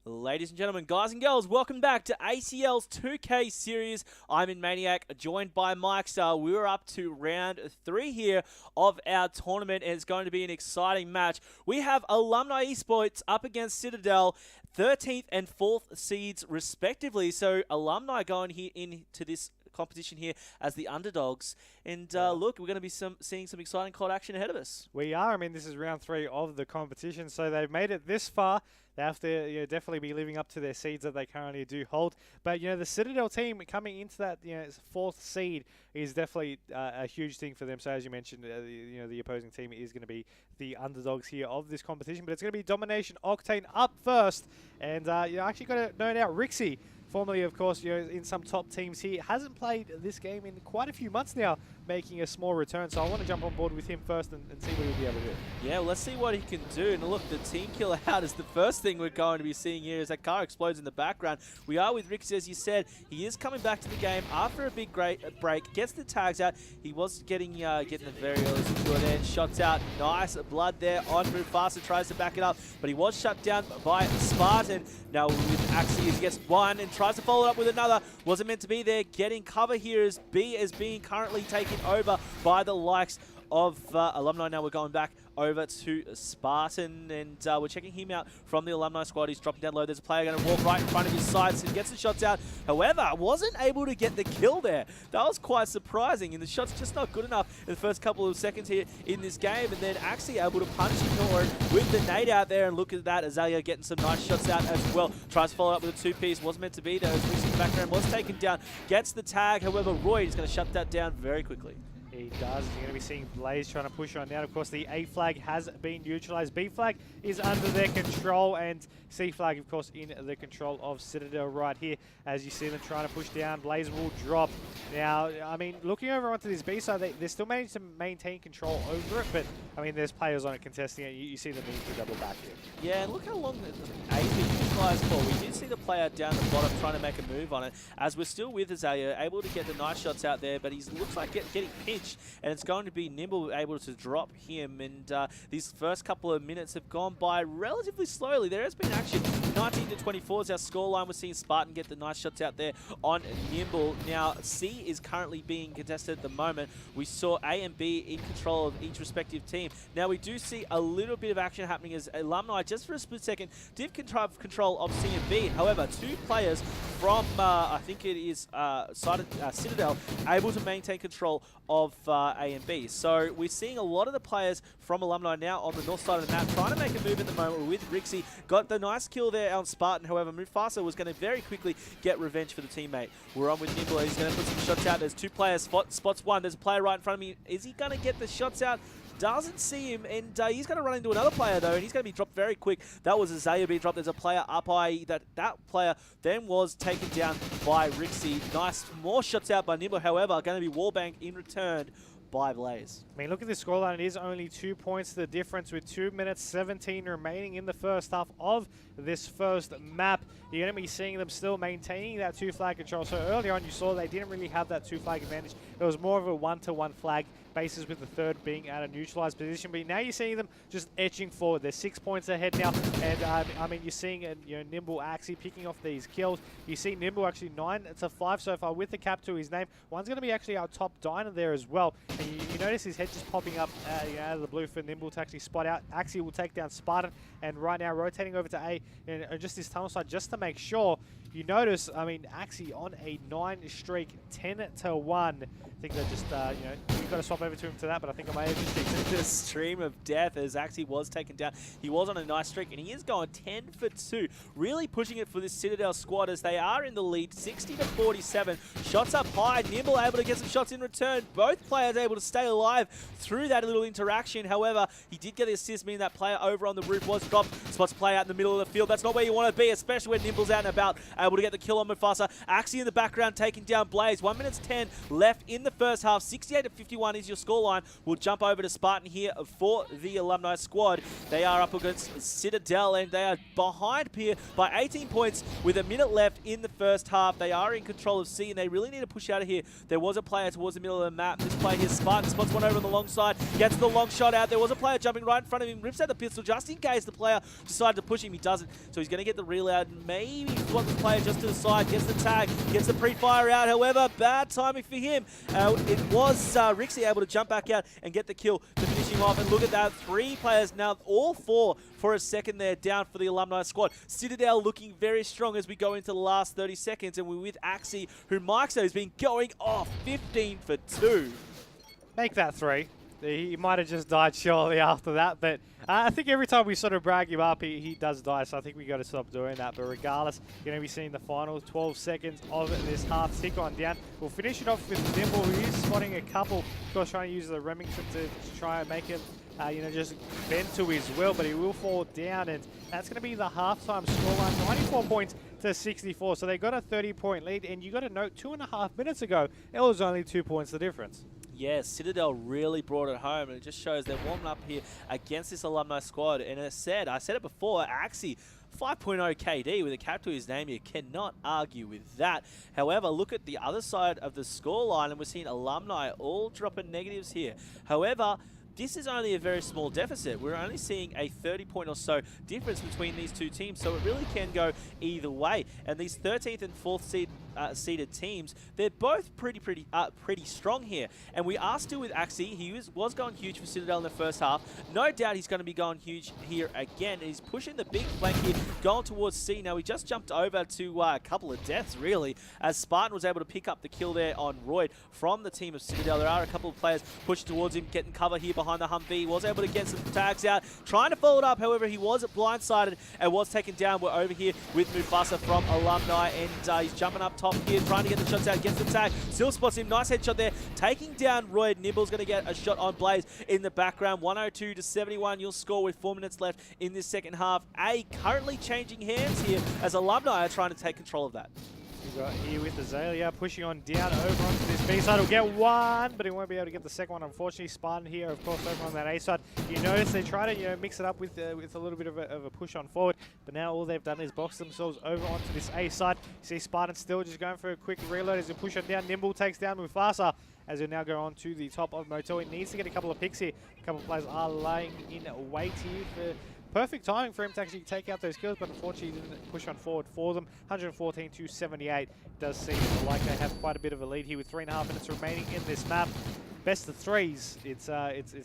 Ladies and gentlemen, guys and girls, welcome back to ACL's 2K series. I'm in Maniac, joined by Mike Star. We are up to round 3 here of our tournament, and it's going to be an exciting match. We have Alumni Esports up against Citadel, 13th and 4th seeds respectively. So Alumni going here into this competition here as the underdogs, and look, we're going to be seeing some exciting COD action ahead of us. We are. I mean, this is round 3 of the competition, so they've made it this far. They have to definitely be living up to their seeds that they currently do hold. But the Citadel team coming into that 4th seed is definitely a huge thing for them. So as you mentioned, the opposing team is going to be the underdogs here of this competition. But it's going to be Domination Octane up first, and actually got to note out Rixie, formerly, of course, in some top teams here, hasn't played this game in quite a few months now, making a small return. So I want to jump on board with him first and see what he'll be able to do. Yeah, well, let's see what he can do. And look, the team killer out is the first thing we're going to be seeing here as that car explodes in the background. We are with Rixie, as you said. He is coming back to the game after a big break, gets the tags out. He was getting a very early secure there, shots out. Nice blood there on Mufasa, tries to back it up, but he was shut down by Spartan. Now with Axie, he gets one and tries to follow it up with another. Wasn't meant to be there. Getting cover here as B is being currently taken over by the likes of Alumni. Now we're going back over to Spartan, and we're checking him out from the Alumni squad. He's dropping down low. There's a player going to walk right in front of his sights and gets the shots out. However, wasn't able to get the kill there. That was quite surprising, and the shot's just not good enough in the first couple of seconds here in this game, and then actually able to punish ignore it with the nade out there, and look at that, Azalea getting some nice shots out as well. Tries to follow up with a 2-piece. Wasn't meant to be there. As Rixie in the background was taken down. Gets the tag. However, Roy is going to shut that down very quickly. He does. You're going to be seeing Blaze trying to push on now. Of course, the A flag has been neutralized. B flag is under their control, and C flag, of course, in the control of Citadel right here. As you see them trying to push down, Blaze will drop. Now, I mean, looking over onto this B side, they're still managing to maintain control over it, but, I mean, there's players on it contesting it. You see them need to double back here. Yeah, and look how long the A been neutralized for. We did see the player down the bottom trying to make a move on it, as we're still with Azalea, able to get the nice shots out there, but he looks like getting pinched. And it's going to be Nimble able to drop him, and these first couple of minutes have gone by relatively slowly. There has been action. 19 to 24 is our scoreline. We're seeing Spartan get the nice shots out there on Nimble. Now, C is currently being contested at the moment. We saw A and B in control of each respective team. Now, we do see a little bit of action happening as Alumni, just for a split second, did control of C and B. However, 2 players from, I think it is Citadel, able to maintain control of A and B. So we're seeing a lot of the players from Alumni now on the north side of the map trying to make a move at the moment with Rixie. Got the nice kill there on Spartan. However, Mufasa was going to very quickly get revenge for the teammate. We're on with Nimble. He's going to put some shots out. There's 2 players. Spots one. There's a player right in front of me. Is he going to get the shots out? Doesn't see him, and he's going to run into another player though, and he's going to be dropped very quick. That was Azalea being dropped. There's a player up high. That player then was taken down by Rixie. Nice, more shots out by Nimble. However, going to be wallbanged in return by Blaze. I mean, look at this scoreline. It is only 2 points the difference with 2 minutes 17 remaining in the first half of this first map. You're going to be seeing them still maintaining that 2 flag control. So early on, you saw they didn't really have that 2 flag advantage. It was more of a 1-to-1 flag bases with the third being at a neutralized position. But now you're seeing them just edging forward. They're 6 points ahead now, and I mean, you're seeing Nimble actually picking off these kills. You see Nimble actually 9-5 so far with the cap to his name. One's going to be actually our top diner there as well. And you notice his head just popping up out of the blue for Nimble to actually spot out. Axie will take down Spartan, and right now rotating over to A and just this tunnel side just to make sure. You notice, I mean, Axie on a 9-streak, 10-1. I think they're just, you've got to swap over to him to that, but I think I may have just fixed The stream of death as Axie was taken down. He was on a nice streak, and he is going 10 for 2. Really pushing it for this Citadel squad as they are in the lead, 60-47. Shots up high. Nimble able to get some shots in return. Both players able to stay alive through that little interaction. However, he did get the assist, meaning that player over on the roof was dropped. Spots play out in the middle of the field. That's not where you want to be, especially when Nimble's out and about, able to get the kill on Mufasa. Axie in the background taking down Blaze. 1 minute 10 left in the first half. 68-51 is your scoreline. We'll jump over to Spartan here for the Alumni squad. They are up against Citadel, and they are behind here by 18 points with a minute left in the first half. They are in control of C, and they really need to push out of here. There was a player towards the middle of the map. This player here, Spartan, spots one over on the long side, gets the long shot out. There was a player jumping right in front of him, rips out the pistol just in case the player decided to push him. He doesn't, so he's going to get the reload. Maybe swat the player just to the side, gets the tag, gets the pre-fire out. However, bad timing for him. It was Rixie able to jump back out and get the kill to finish him off. And look at that, 3 players now, all 4 for a second there, down for the Alumni squad. Citadel looking very strong as we go into the last 30 seconds, and we're with Axie, who Mike has been going off 15 for 2. Make that 3. He might have just died shortly after that, but I think every time we sort of brag him up, he does die, so I think we got to stop doing that. But regardless, you're going to be seeing the final 12 seconds of this half tick on down. We'll finish it off with Nimble, who is spotting a couple, of course, trying to use the Remington to try and make it just bend to his will, but he will fall down, and that's going to be the halftime scoreline, 94 points to 64. So they got a 30-point lead, and you got to note 2.5 minutes ago, it was only 2 points the difference. Yes, Citadel really brought it home, and it just shows they're warming up here against this Alumni squad. And I said it before, Axie, 5.0 KD with a cap to his name. You cannot argue with that. However, look at the other side of the scoreline, and we're seeing Alumni all dropping negatives here. However, this is only a very small deficit. We're only seeing a 30-point or so difference between these two teams, so it really can go either way. And these 13th and 4th seeded teams, they're both pretty strong here. And we are still with Axie. He was going huge for Citadel in the first half. No doubt he's going to be going huge here again. He's pushing the big flank here, going towards C. Now, he just jumped over to a couple of deaths, really, as Spartan was able to pick up the kill there on Royd from the team of Citadel. There are a couple of players pushing towards him, getting cover here behind the Humvee. He was able to get some tags out, trying to follow it up. However, he was blindsided and was taken down. We're over here with Mufasa from Alumni, and he's jumping up top here, trying to get the shots out, gets the tag, still spots him, nice headshot there, taking down Royd. Nimble's going to get a shot on Blaze in the background, 102-71, you'll score with 4 minutes left in this second half. A currently changing hands here as Alumni are trying to take control of that. We've got here with Azalea pushing on down over onto this B side. He'll get one, but he won't be able to get the second one. Unfortunately, Spartan here, of course, over on that A side. You notice they try to mix it up with a little bit of a push on forward, but now all they've done is box themselves over onto this A side. You see Spartan still just going for a quick reload as they push on down. Nimble takes down Mufasa as we now go on to the top of Motel. He needs to get a couple of picks here. A couple of players are laying in wait here for perfect timing for him to actually take out those kills, but unfortunately he didn't push on forward for them. 114-78. Does seem like they have quite a bit of a lead here with 3.5 minutes remaining in this map. Best of threes. It's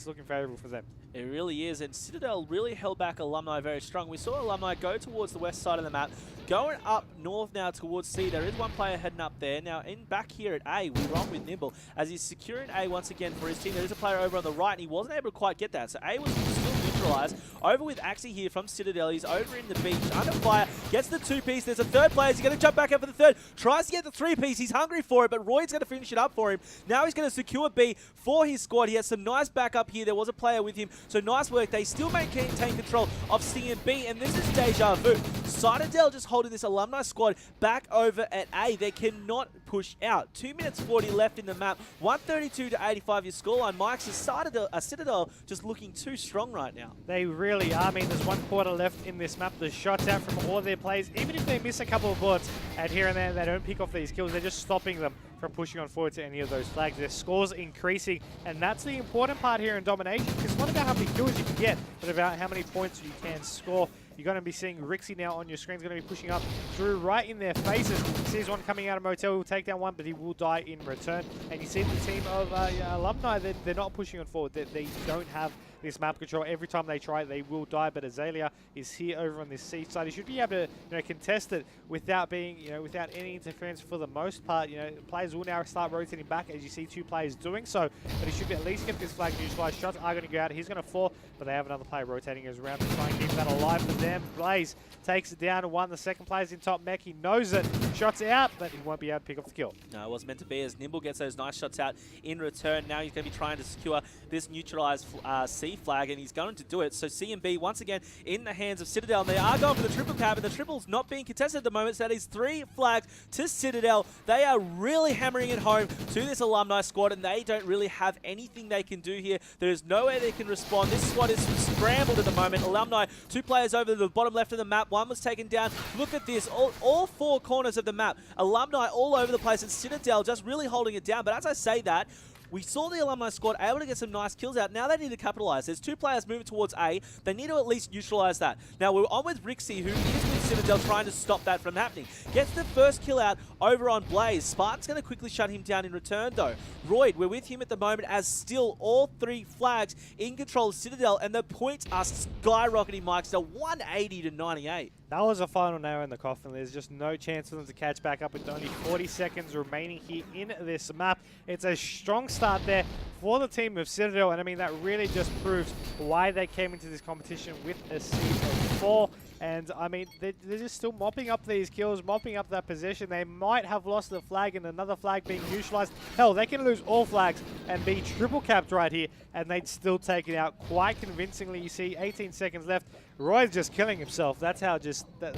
looking favourable for them. It really is, and Citadel really held back Alumni very strong. We saw Alumni go towards the west side of the map, going up north now towards C. There is one player heading up there. Now, back here at A, we're on with Nimble, as he's securing A once again for his team. There is a player over on the right, and he wasn't able to quite get that, so A was still neutralized. Over with Axie here from Citadel. He's over in the beach, under fire, gets the 2-piece. There's a third player. He's going to jump back up for the third. Tries to get the 3-piece. He's hungry for it, but Royd's going to finish it up for him. Now he's going to secure B for his squad. He has some nice backup here. There was a player with him, so nice work. They still maintain control of C and B, and this is deja vu. Citadel just holding this Alumni squad back over at A. They cannot push out. 2 minutes 40 left in the map. 132-85 your scoreline. Mike's Citadel just looking too strong right now. They really are. I mean, there's 1 quarter left in this map. The shots out from all of their players, even if they miss a couple of bullets and here and there, they don't pick off these kills. They're just stopping them from pushing on forward to any of those flags. Their scores increasing, and that's the important part here in domination, because it's not about how many kills you can get, but about how many points you can score. You're going to be seeing Rixie now on your screen. He's going to be pushing up through right in their faces. Sees one coming out of Motel. He'll take down one, but he will die in return. And you see the team of Alumni, they're not pushing on forward. They don't have this map control. Every time they try it, they will die. But Azalea is here over on this C side. He should be able to contest it without being, without any interference for the most part. Players will now start rotating back, as you see two players doing so. But he should be at least get this flag neutralized. Shots are going to go out. He's going to fall, but they have another player rotating as around to try and keep that alive for them. Blaze takes it down to one. The second player's in top mech. He knows it. Shots out, but he won't be able to pick up the kill. No, it was meant to be, as Nimble gets those nice shots out in return. Now he's going to be trying to secure this neutralized C flag, and he's going to do it. So C and B once again in the hands of Citadel, and they are going for the triple cap, and the triple's not being contested at the moment. So that is 3 flags to Citadel. They are really hammering it home to this Alumni squad, and they don't really have anything they can do here. There is no way they can respond. This squad is scrambled at the moment. Alumni, 2 players over the bottom left of the map. One was taken down. Look at this. All 4 corners of the map. Alumni all over the place, and Citadel just really holding it down. But as I say that, we saw the Alumni squad able to get some nice kills out. Now they need to capitalize. There's 2 players moving towards A. They need to at least neutralize that. Now we're on with Rixie, who is with Citadel, trying to stop that from happening. Gets the first kill out over on Blaze. Spartan's going to quickly shut him down in return, though. Royd, we're with him at the moment, as still all 3 flags in control of Citadel, and the points are skyrocketing, Mike. So 180 to 98. That was a final nail in the coffin. There's just no chance for them to catch back up with only 40 seconds remaining here in this map. It's a strong start there for the team of Citadel, and I mean, that really just proves why they came into this competition with a seed of 4. And I mean, they're just still mopping up these kills, mopping up that position. They might have lost the flag and another flag being neutralized. Hell, they can lose all flags and be triple capped right here, and they'd still take it out quite convincingly. You see 18 seconds left. Roy's just killing himself. That's how that's just the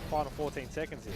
final 14 seconds here.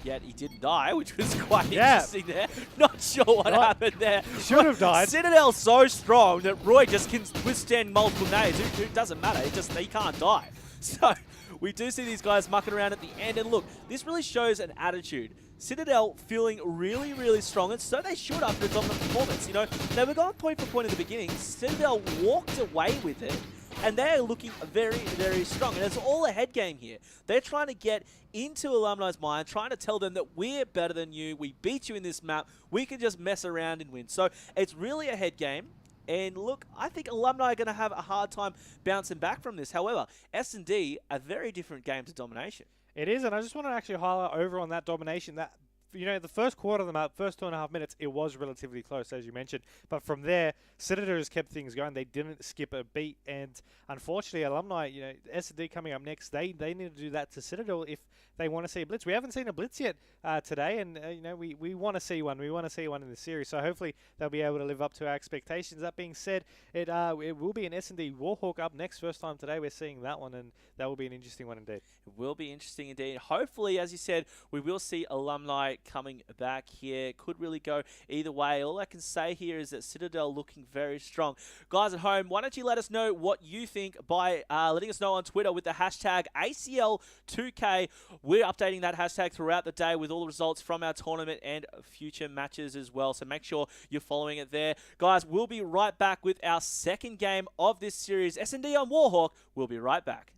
Yet he didn't die, which was quite interesting there. Not sure what happened there. Should have died. Citadel's so strong that Roy just can withstand multiple nades. It doesn't matter. He can't die. So we do see these guys mucking around at the end. And look, this really shows an attitude. Citadel feeling really, really strong, and so they should after a dominant performance. They were going point for point at the beginning. Citadel walked away with it, and they're looking very, very strong. And it's all a head game here. They're trying to get into Alumni's mind, trying to tell them that we're better than you, we beat you in this map, we can just mess around and win. So it's really a head game. And look, I think Alumni are going to have a hard time bouncing back from this. However, S&D, a very different game to domination. It is, and I just want to actually highlight over on that domination that, the first quarter of the map, first 2.5 minutes, it was relatively close, as you mentioned. But from there, Citadel has kept things going. They didn't skip a beat. And unfortunately, Alumni, S&D coming up next, they need to do that to Citadel if they want to see a blitz. We haven't seen a blitz yet today, and we want to see one. We want to see one in the series. So hopefully they'll be able to live up to our expectations. That being said, it will be an S&D Warhawk up next. First time today we're seeing that one, and that will be an interesting one indeed. It will be interesting indeed. Hopefully, as you said, we will see Alumni coming back here. Could really go either way. All I can say here is that Citadel looking very strong. Guys at home, why don't you let us know what you think by letting us know on Twitter with the hashtag ACL2K. We're updating that hashtag throughout the day with all the results from our tournament and future matches as well. So make sure you're following it there. Guys, we'll be right back with our second game of this series. S&D on Warhawk. We'll be right back.